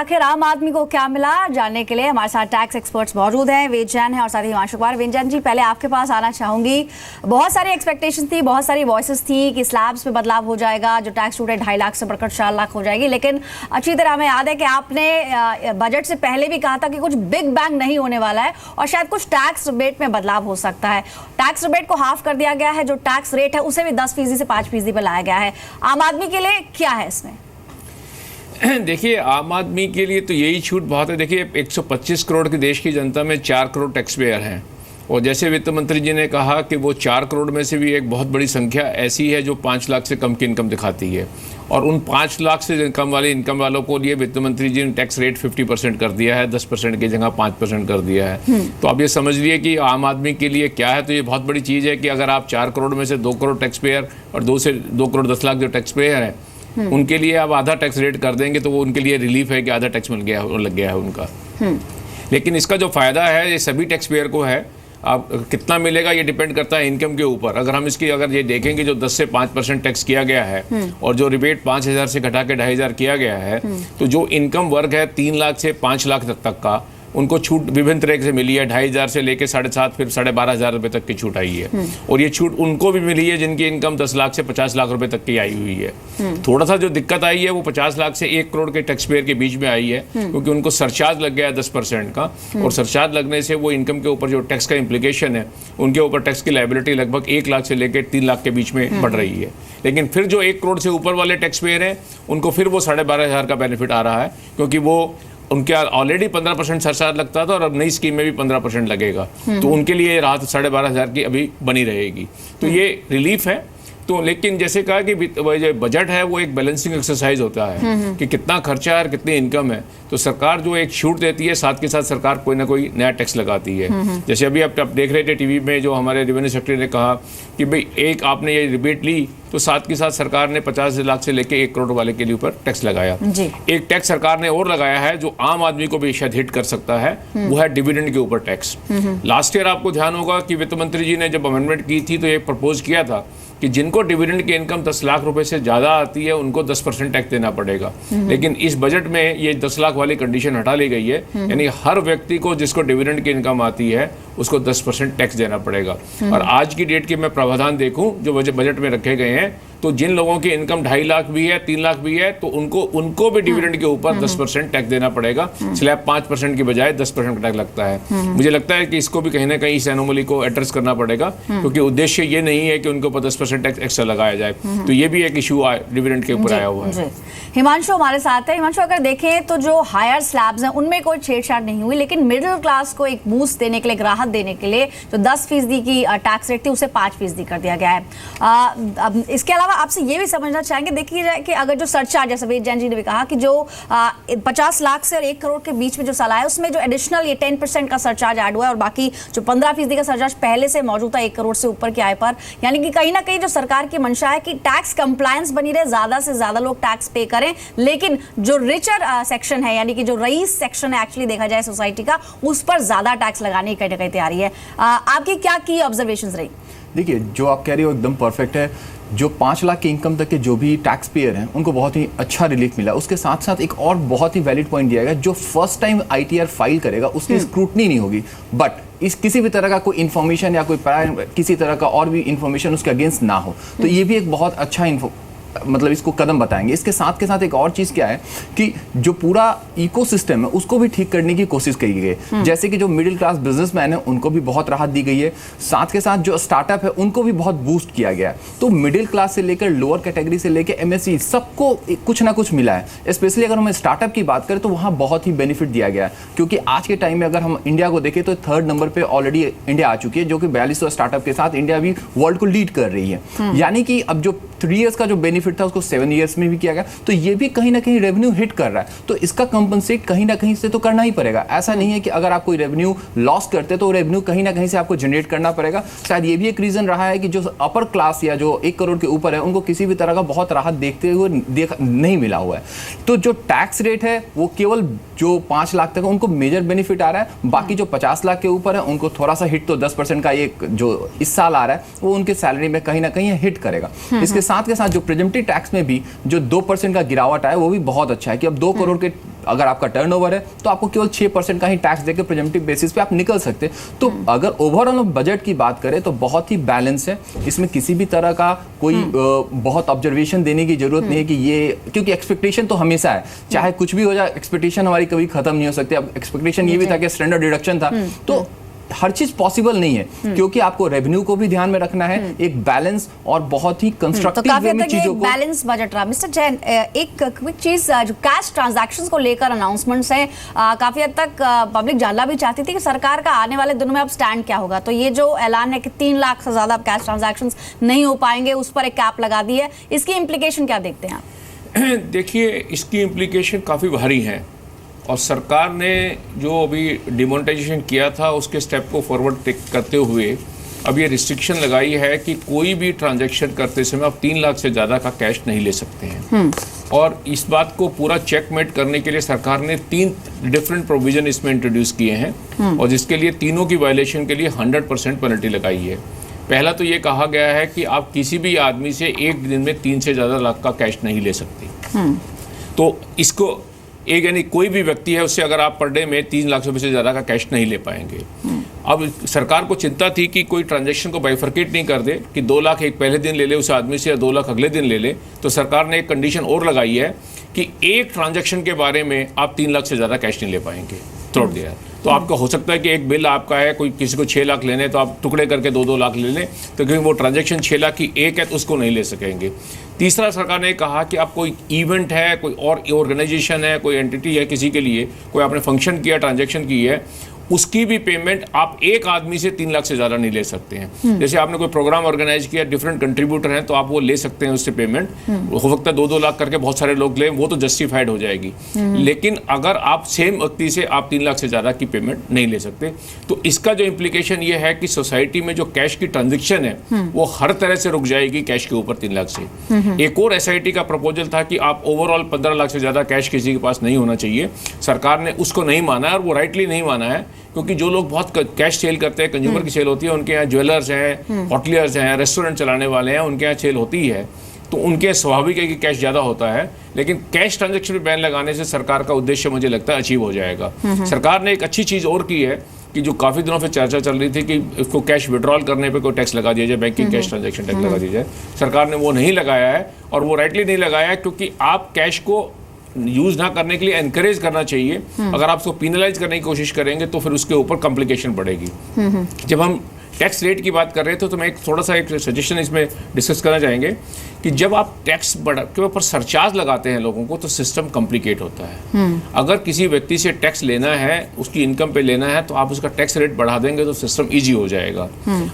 आखिर आम आदमी को क्या मिला, जानने के लिए हमारे साथ टैक्स एक्सपर्ट्स मौजूद हैं। वेद जैन है और साथ ही हिमांशु कुमार। वेद जैन जी, पहले आपके पास आना चाहूंगी। बहुत सारी एक्सपेक्टेशन थी, बहुत सारी वॉइसेस थी कि स्लैब्स में बदलाव हो जाएगा, जो टैक्स छूट है 2.5 लाख से बढ़कर 4 लाख हो जाएगी। लेकिन अच्छी तरह हमें याद है कि आपने बजट से पहले भी कहा था कि कुछ बिग बैंग नहीं होने वाला है और शायद कुछ टैक्स रिबेट में बदलाव हो सकता है। टैक्स रिबेट को हाफ कर दिया गया है, जो टैक्स रेट है उसे भी 10% से 5% पर लाया गया है। आम आदमी के लिए क्या है इसमें? देखिए, आम आदमी के लिए तो यही छूट बहुत है। देखिए, 125 करोड़ की देश की जनता में 4 करोड़ टैक्स पेयर हैं और जैसे वित्त मंत्री जी ने कहा कि वो 4 करोड़ में से भी एक बहुत बड़ी संख्या ऐसी है जो 5 लाख से कम की इनकम दिखाती है और उन 5 लाख से कम वाले इनकम वालों को लिए वित्त मंत्री जी ने टैक्स रेट 50% कर दिया है, 10% की जगह 5% कर दिया है। तो आप ये समझ लिए कि आम आदमी के लिए क्या है। तो ये बहुत बड़ी चीज़ है कि अगर आप 4 करोड़ में से 2 करोड़ टैक्स पेयर और 2 करोड़ 10 लाख जो टैक्स पेयर हैं उनके लिए आप आधा टैक्स रेट कर देंगे तो वो उनके लिए रिलीफ है कि आधा टैक्स लग गया है उनका। लेकिन इसका जो फ़ायदा है ये सभी टैक्स पेयर को है। आप कितना मिलेगा ये डिपेंड करता है इनकम के ऊपर। अगर ये देखेंगे जो 10 से 5% टैक्स किया गया है और जो रिबेट 5,000 से घटा के 2,500 किया गया है, तो जो इनकम वर्ग है 3 लाख से 5 लाख तक का, उनको छूट विभिन्न तरह से मिली है। 2,500 से लेकर 7,500 फिर 12,500 रुपये तक की छूट आई है और ये छूट उनको भी मिली है जिनकी इनकम 10 लाख से 50 लाख रुपए तक की आई हुई है। थोड़ा सा जो दिक्कत आई है वो 50 लाख से 1 करोड़ के टैक्स पेयर के बीच में आई है क्योंकि उनको सरचार्ज लग गया है 10% का और सरचार्ज लगने से वो इनकम के ऊपर जो टैक्स का इम्प्लीकेशन है उनके ऊपर टैक्स की लायबिलिटी लगभग 1 लाख से लेकर 3 लाख के बीच में बढ़ रही है। लेकिन फिर जो 1 करोड़ से ऊपर वाले टैक्स पेयर हैं उनको फिर वो 12,500 का बेनिफिट आ रहा है क्योंकि वो उनके ऑलरेडी 15% सरचार्ज लगता था और अब नई स्कीम में भी 15% लगेगा। तो उनके लिए राहत 12,500 की अभी बनी रहेगी। तो ये रिलीफ है। तो लेकिन जैसे कहा कि जो बजट है वो एक बैलेंसिंग एक्सरसाइज होता है कि कितना खर्चा है और कितनी इनकम है। तो सरकार जो एक छूट देती है साथ के साथ सरकार कोई ना कोई नया टैक्स लगाती है। जैसे अभी आप देख रहे थे टीवी में जो हमारे रेवेन्यू सेक्रेटरी ने कहा कि भाई एक आपने ये रिबेट ली तो साथ के साथ सरकार ने 50 लाख से लेकर 1 करोड़ वाले के ऊपर टैक्स लगाया। एक टैक्स सरकार ने और लगाया है जो आम आदमी को भी शायद हिट कर सकता है, वो है डिविडेंड के ऊपर टैक्स। लास्ट ईयर आपको ध्यान होगा कि वित्त मंत्री जी ने जब अमेंडमेंट की थी तो ये प्रपोज किया था कि जिनको डिविडेंड की इनकम 10 लाख रुपए से ज़्यादा आती है उनको 10% टैक्स देना पड़ेगा। लेकिन इस बजट में ये 10 लाख वाली कंडीशन हटा ली गई है, यानी हर व्यक्ति को जिसको डिविडेंड की इनकम आती है उसको 10% टैक्स देना पड़ेगा। और आज की डेट के मैं प्रावधान देखूं जो बजट में रखे गए हैं तो जिन लोगों की इनकम 2.5 लाख भी है 3 लाख भी है तो उनको भी डिविडेंड के ऊपर 10% टैक्स देना पड़ेगा। स्लैब 5% की बजाय 10% टैक्स लगता है। मुझे लगता है कि इसको भी कहीं ना कहीं इस एनोमली को एड्रेस करना पड़ेगा क्योंकि उद्देश्य ये नहीं है कि उनके ऊपर 10% टैक्स एक्स्ट्रा लगाया जाए। तो ये भी एक इशू डिविडेंड के ऊपर आया हुआ है। हिमांशु हमारे साथ है। हिमांशु, अगर देखें तो जो हायर स्लैब्स हैं उनमें कोई छेड़छाड़ नहीं हुई, लेकिन मिडिल क्लास को एक बूस्ट देने के लिए, एक राहत देने के लिए जो 10% की टैक्स रेट थी उसे 5% कर दिया गया है। अब इसके अलावा आपसे ये भी समझना चाहेंगे, देखिए जाए कि अगर जो सरचार्ज, जैसे वेद जैन जी ने भी कहा कि जो 50 लाख से और 1 करोड़ के बीच में जो साल है उसमें जो एडिशनल ये 10% का सरचार्ज ऐड हुआ है और बाकी जो 15% का सरचार्ज पहले से मौजूद था 1 करोड़ से ऊपर की आय पर, यानी कि कहीं ना कहीं जो सरकार की मंशा है कि टैक्स कंप्लायंस बनी रहे, ज्यादा से ज्यादा लोग टैक्स पे करें, लेकिन जो रिचर सेक्शन है यानी कि जो रईस सेक्शन है एक्चुअली देखा जाए सोसाइटी का, उस पर ज्यादा टैक्स लगाने की कहीं ना कहीं तैयारी है। आपकी क्या की ऑब्जर्वेशंस रही? देखिए, जो आप कह रहे हो एकदम परफेक्ट है। जो 5 लाख के इनकम तक के जो भी टैक्स पेयर हैं उनको बहुत ही अच्छा रिलीफ मिला। उसके साथ साथ एक और बहुत ही वैलिड पॉइंट दिया गया, जो फर्स्ट टाइम आईटीआर फाइल करेगा उसकी स्क्रूटनी नहीं होगी, बट इस किसी भी तरह का कोई इन्फॉर्मेशन या कोई किसी तरह का और भी इन्फॉर्मेशन उसके अगेंस्ट ना हो। तो ये भी एक बहुत अच्छा मतलब इसको कदम बताएंगे। इसके साथ के साथ एक और चीज़ क्या है कि जो पूरा इकोसिस्टम है उसको भी ठीक करने की कोशिश की गई। जैसे कि जो मिडिल क्लास बिजनेसमैन है उनको भी बहुत राहत दी गई है, साथ के साथ जो स्टार्टअप है उनको भी बहुत बूस्ट किया गया है। तो मिडिल क्लास से लेकर लोअर कैटेगरी से लेकर एमएसई सबको कुछ ना कुछ मिला है। स्पेशली अगर हम स्टार्टअप की बात करें तो वहाँ बहुत ही बेनिफिट दिया गया है क्योंकि आज के टाइम में अगर हम इंडिया को देखें तो 3rd नंबर पर ऑलरेडी इंडिया आ चुकी है, जो कि 4200 स्टार्टअप के साथ इंडिया भी वर्ल्ड को लीड कर रही है। यानी कि अब जो 3 ईयर्स का जो बेनिफिट था उसको 7 ईयर्स में भी किया गया। तो ये भी कहीं ना कहीं रेवेन्यू हिट कर रहा है, तो इसका कंपनसेट कहीं ना कहीं से तो करना ही पड़ेगा। ऐसा नहीं है कि अगर आप कोई रेवेन्यू लॉस करते तो रेवेन्यू कहीं ना कहीं से आपको जनरेट करना पड़ेगा। शायद ये भी एक रीजन रहा है कि जो अपर क्लास या जो 1 करोड़ के ऊपर है उनको किसी भी तरह का बहुत राहत देखते हुए नहीं मिला हुआ है। तो जो टैक्स रेट है वो केवल जो 5 लाख तक है उनको मेजर बेनिफिट आ रहा है, बाकी जो 50 लाख के ऊपर है उनको थोड़ा सा हिट, तो 10% का एक जो इस साल आ रहा है वो उनके सैलरी में कहीं ना कहीं हिट करेगा। इसके साथ के साथ जो प्रेजेंटेशन प्रिजम्पटिव टैक्स में भी जो 2% का गिरावट आया वो भी बहुत अच्छा है कि अब 2 करोड़ के अगर आपका टर्नओवर है तो आपको केवल 6% का ही टैक्स देकर प्रिजम्पटिव बेसिस पे आप निकल सकते। तो अगर ओवरऑल बजट की बात करें तो बहुत ही बैलेंस है, इसमें किसी भी तरह का कोई बहुत ऑब्जर्वेशन देने की जरूरत नहीं है कि ये, क्योंकि एक्सपेक्टेशन तो हमेशा है, चाहे कुछ भी हो जाए एक्सपेक्टेशन हमारी कभी खत्म नहीं हो सकती। अब एक्सपेक्टेशन ये भी था कि स्टैंडर्ड डिडक्शन था, तो हर चीज पॉसिबल नहीं है क्योंकि आपको रेवेन्यू को भी ध्यान में रखना है, एक बैलेंस और बहुत ही कंस्ट्रक्टिव वे में चीजों को। बैलेंस बजट रहा। मिस्टर जैन, एक क्विक चीज, जो कैश ट्रांजैक्शंस को लेकर अनाउंसमेंट्स हैं, काफी हद तक पब्लिक जानना भी चाहती थी कि सरकार का आने वाले दिनों में अब स्टैंड क्या होगा। तो ये जो ऐलान है कि 3 लाख से ज्यादा कैश ट्रांजैक्शंस नहीं हो पाएंगे, उस पर एक कैप लगा दी है, इसकी इंप्लीकेशन क्या देखते हैं आप? देखिए, इसकी इम्प्लीकेशन काफ़ी भारी है और सरकार ने जो अभी डिमोनेटाइजेशन किया था उसके स्टेप को फॉरवर्ड करते हुए अब ये रिस्ट्रिक्शन लगाई है कि कोई भी ट्रांजैक्शन करते समय आप 3 लाख से ज़्यादा का कैश नहीं ले सकते हैं। और इस बात को पूरा चेकमेट करने के लिए सरकार ने 3 डिफरेंट प्रोविजन इसमें इंट्रोड्यूस किए हैं और जिसके लिए तीनों की वायलेशन के लिए 100% पेनल्टी लगाई है। पहला तो ये कहा गया है कि आप किसी भी आदमी से एक दिन में 3 से ज़्यादा लाख का कैश नहीं ले सकते। तो इसको एक, यानी कोई भी व्यक्ति है उससे अगर आप पर डे में 3 लाख रुपए से ज़्यादा का कैश नहीं ले पाएंगे। अब सरकार को चिंता थी कि कोई ट्रांजैक्शन को बाइफरकेट नहीं कर दे कि 2 लाख एक पहले दिन ले ले उस आदमी से या 2 लाख अगले दिन ले ले। तो सरकार ने एक कंडीशन और लगाई है कि एक ट्रांजैक्शन के बारे में आप 3 लाख से ज़्यादा कैश नहीं ले पाएंगे थ्रू द ईयर। तो आपका हो सकता है कि एक बिल आपका है, कोई किसी को 6 लाख लेने, तो आप टुकड़े करके 2-2 लाख ले लें, तो क्योंकि वो ट्रांजैक्शन 6 लाख की एक है तो उसको नहीं ले सकेंगे। तीसरा, सरकार ने कहा कि आप कोई इवेंट है, कोई और ऑर्गेनाइजेशन है, कोई एंटिटी है, किसी के लिए कोई आपने फंक्शन किया, ट्रांजैक्शन की है, उसकी भी पेमेंट आप एक आदमी से 3 लाख से ज़्यादा नहीं ले सकते हैं। जैसे आपने कोई प्रोग्राम ऑर्गेनाइज किया, डिफरेंट कंट्रीब्यूटर हैं, तो आप वो ले सकते हैं उससे पेमेंट। हो सकता है 2-2 लाख करके बहुत सारे लोग लें, वो तो जस्टिफाइड हो जाएगी। लेकिन अगर आप सेम व्यक्ति से आप 3 लाख से ज़्यादा की पेमेंट नहीं ले सकते। तो इसका जो इम्प्लीकेशन ये है कि सोसाइटी में जो कैश की ट्रांजेक्शन है वो हर तरह से रुक जाएगी कैश के ऊपर 3 लाख से। एक और SIT का प्रपोजल था कि आप ओवरऑल 15 लाख से ज़्यादा कैश किसी के पास नहीं होना चाहिए। सरकार ने उसको नहीं माना और वो राइटली नहीं माना है, क्योंकि जो लोग बहुत कैश सेल करते हैं, कंज्यूमर की सेल होती है, उनके यहाँ ज्वेलर्स हैं, होटलियर्स हैं, रेस्टोरेंट चलाने वाले हैं, उनके यहाँ सेल होती है, तो उनके स्वाभाविक है कि कैश ज़्यादा होता है। लेकिन कैश ट्रांजैक्शन पे बैन लगाने से सरकार का उद्देश्य मुझे लगता है अचीव हो जाएगा। सरकार ने एक अच्छी चीज़ और की है कि जो काफ़ी दिनों से चर्चा चल रही थी कि इसको कैश विड्रॉल करने पे कोई टैक्स लगा दिया जाए, बैंकिंग कैश ट्रांजैक्शन टैक्स लगा दिया जाए। सरकार ने वो नहीं लगाया है और वो राइटली नहीं लगाया है, क्योंकि आप कैश को यूज ना करने के लिए एनकरेज करना चाहिए। अगर आप उसको पिनलाइज करने की कोशिश करेंगे तो फिर उसके ऊपर कॉम्प्लिकेशन बढ़ेगी। जब हम टैक्स रेट की बात कर रहे थे तो मैं थोड़ा सा एक सजेशन इसमें डिस्कस करना चाहेंगे कि जब आप टैक्स के ऊपर सरचार्ज लगाते हैं लोगों को तो सिस्टम कॉम्प्लिकेट होता है। अगर किसी व्यक्ति से टैक्स लेना है, उसकी इनकम पे लेना है, तो आप उसका टैक्स रेट बढ़ा देंगे तो सिस्टम ईजी हो जाएगा।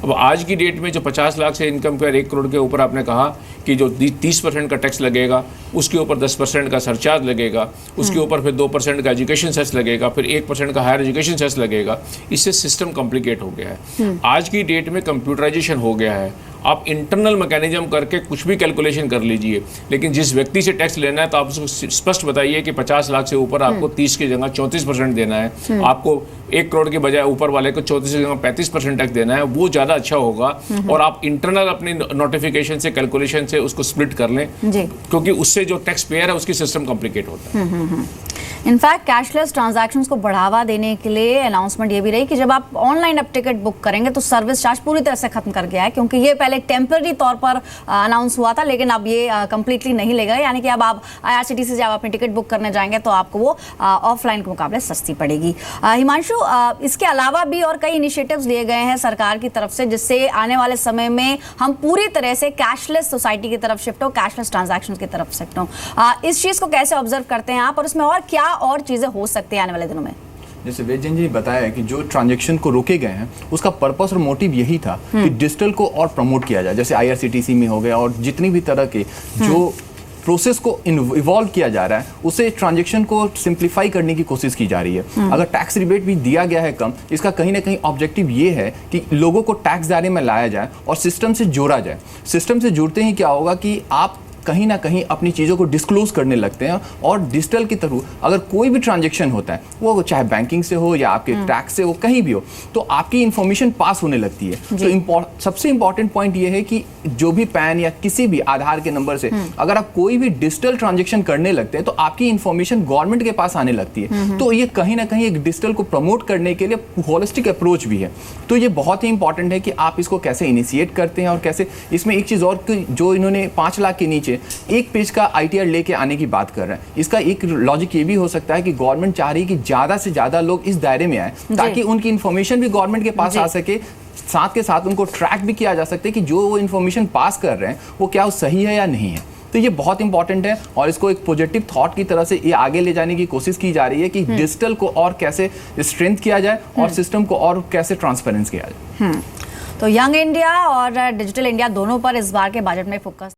अब आज की डेट में जो 50 लाख से इनकम पर 1 करोड़ के ऊपर आपने कहा कि जो 30% का टैक्स लगेगा, उसके ऊपर 10% का सरचार्ज लगेगा, उसके ऊपर फिर 2% का एजुकेशन सेस लगेगा, फिर 1% का हायर एजुकेशन सेस लगेगा। इससे सिस्टम कॉम्प्लिकेट हो गया है। आज की डेट में कंप्यूटराइजेशन हो गया है। आप इंटरनल मैकेनिज्म करके कुछ भी कैलकुलेशन कर लीजिए, लेकिन जिस व्यक्ति से टैक्स लेना है तो आप उसको स्पष्ट बताइए कि 50 लाख से ऊपर आपको 30 की जगह 34% देना है। आपको 1 करोड़ के बजाय ऊपर वाले को 34 की जगह 35% टैक्स देना है, वो ज़्यादा अच्छा होगा। और आप इंटरनल अपनी नोटिफिकेशन से, कैलकुलेशन से उसको स्प्लिट कर लें, क्योंकि उससे जो टैक्स पेयर है उसकी सिस्टम कॉम्प्लिकेट होता है। इनफैक्ट कैशलेस ट्रांजैक्शंस को बढ़ावा देने के लिए अनाउंसमेंट ये भी रही कि जब आप ऑनलाइन अब टिकट बुक करेंगे तो सर्विस चार्ज पूरी तरह से खत्म कर गया है, क्योंकि ये पहले टेम्पररी तौर पर अनाउंस हुआ था, लेकिन अब ये कंप्लीटली नहीं लेगा। यानी कि अब आप IRCTC से जब अपनी टिकट बुक करने जाएंगे तो आपको वो ऑफलाइन के मुकाबले सस्ती पड़ेगी। हिमांशु, इसके अलावा भी और कई इनिशिएटिव्स लिए गए हैं सरकार की तरफ से, जिससे आने वाले समय में हम पूरी तरह से कैशलेस सोसाइटी की तरफ शिफ्ट हो, कैशलेस ट्रांजैक्शंस की तरफ शिफ्ट हो। इस चीज़ को कैसे ऑब्जर्व करते हैं आप, और इसमें और क्या और चीज़ें हो सकती हैं आने वाले दिनों में? जैसे वेद जैन जी ने बताया कि जो ट्रांजैक्शन को रोके गए हैं उसका पर्पस और मोटिव यही था कि डिजिटल को और प्रमोट किया जाए। जैसे IRCTC में हो गया और जितनी भी तरह के जो प्रोसेस को इवॉल्व किया जा रहा है, उसे ट्रांजैक्शन को सिंप्लीफाई करने की कोशिश की जा रही है। अगर टैक्स रिबेट भी दिया गया है कम, इसका कहीं ना कहीं ऑब्जेक्टिव ये है कि लोगों को टैक्स दायरे में लाया जाए और सिस्टम से जोड़ा जाए। सिस्टम से जुड़ते ही क्या होगा कि आप कहीं ना कहीं अपनी चीज़ों को डिस्क्लोज करने लगते हैं और डिजिटल के थ्रू अगर कोई भी ट्रांजेक्शन होता है, वो चाहे बैंकिंग से हो या आपके टैक्स से हो, कहीं भी हो, तो आपकी इंफॉर्मेशन पास होने लगती है। तो सबसे इंपॉर्टेंट पॉइंट ये है कि जो भी पैन या किसी भी आधार के नंबर से अगर आप कोई भी डिजिटल ट्रांजेक्शन करने लगते हैं तो आपकी इंफॉर्मेशन गवर्नमेंट के पास आने लगती है। तो ये कहीं ना कहीं एक डिजिटल को प्रमोट करने के लिए होलिस्टिक अप्रोच भी है। तो ये बहुत ही इंपॉर्टेंट है कि आप इसको कैसे इनिशिएट करते हैं और कैसे। इसमें एक चीज़ और जो इन्होंने 5 लाख के नीचे एक पेज का ITR लेके आने की बात कर रहे हैं, इसका एक लॉजिक ये भी हो सकता है कि गवर्नमेंट चाह रही है कि ज़्यादा से ज़्यादा लोग इस दायरे में आए ताकि उनकी इंफॉर्मेशन भी गवर्नमेंट के पास आ सके, साथ के साथ उनको ट्रैक भी किया जा सकता है कि जो वो इन्फॉर्मेशन पास कर रहे हैं वो क्या वो सही है या नहीं है। तो ये बहुत इंपॉर्टेंट है और इसको एक पॉजिटिव थॉट की तरह से ये आगे ले जाने की कोशिश की जा रही है कि डिजिटल को और कैसे स्ट्रेंथ किया जाए और सिस्टम को और कैसे ट्रांसपेरेंस किया जाए। तो यंग इंडिया और डिजिटल इंडिया दोनों पर इस बार के बजट में फोकस